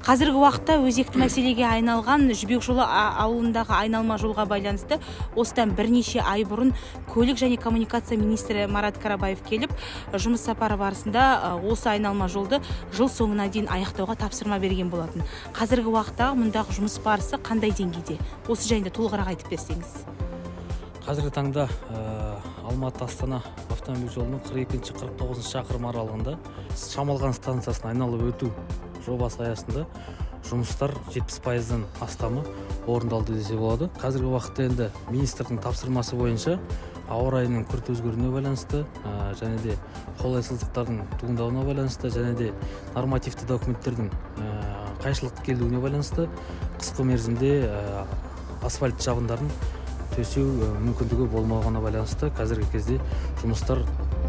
Қазіргі уақытта өзекті мәселеге айналған Жібек жолы ауылындағы айналма жолға байланысты осыдан бірнеше ай бұрын көлік және коммуникация министрі Марат Карабаев келіп, жұмыс сапары барысында осы айналма жолды жыл соңына дейін аяқтауға тапсырма берген болатын. Қазіргі уақытта мұндағы жұмыс барысы қандай деңгейде? Осы жайында толығырақ айтып берсеңіз. Қазіргі таңда Алматы-Астана автомобиль жолының 42-49 шақырым аралығында Шамалған станциясын айналып өту жобасы аясында жұмыстар 70%-дан астамы орындалды десе болады. Қазіргі уақытта енді министрдің тапсырмасы бойынша ауа райының күрт өзгеруіне байланысты, және де қолайсыздықтардың туындауына байланысты, және де нормативті документтердің қайшылық келуіне байланысты қысқы мерзімде асфальт жабындарын төсеу мүмкіндігі болмауына байланысты қазіргі кезде жұмыстар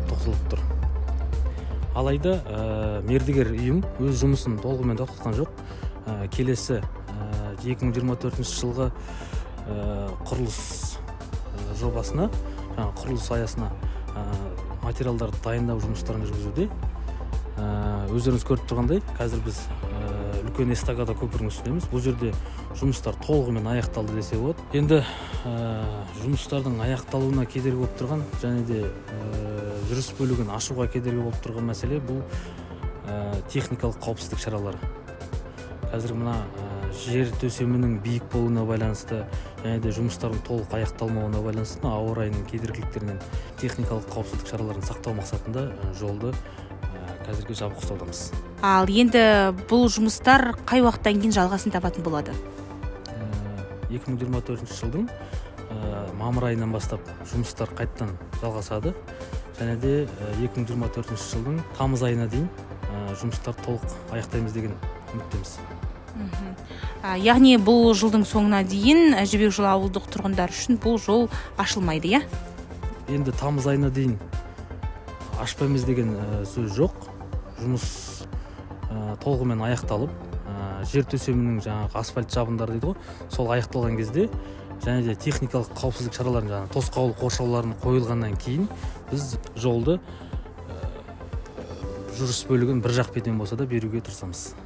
тоқталып тұр. Алайда мердігер ұйым өз жұмысын толығымен тоқтатқан жоқ. Келесі 2024 жылғы құрылыс жобасына, құрылыс аясына материалдарды дайындау жұмыстарын жүргізуде. Өздеріңіз көріп тұрғандай, қазір біз үлкен эстакада көпірдің үстіндеміз. Бұл жерде жұмыстар толығымен аяқталды десе болады. Енді жұмыстардың аяқталуына кедергі болып тұрған, және де жүріс бөлігін ашуға кедергі болып тұрған мәселе бұл техникалық қауіпсіздік шаралары. Қазір мына жер төсемінің биік болуына байланысты, және де жұмыстардың толық аяқталмауына байланысты ауа райының кедергіліктерінен техникалық қауіпсіздік шараларын сақтау мақсатында жолды қазіргі жабық ұстаудамыз. Ал енді бұл жұмыстар қай уақыттан кейін жалғасын табатын болады? 2024 жылдың мамыр айынан бастап жұмыстар қайттан жалғасады, және де 2024 жылдың тамыз айына дейін жұмыстар толық аяқтаймыз деген үміттеміз. Яғни бұл жылдың соңына дейін Жібек жолы ауылдық тұрғындар үшін бұл жол ашылмайды, иә? Енді тамыз айына дейін ашпаймыз деген сөз жоқ. Жұмыс толығымен аяқталып, жер төсемінің жаңағы асфальт жабындары дейді ғой, сол аяқталған кезде, және де техникалық қауіпсіздік шараларын, тосқауыл қоршауларын қойылғаннан кейін біз жолды жүріс бөлігін бір жақ бетінен болса да беруге тырысамыз.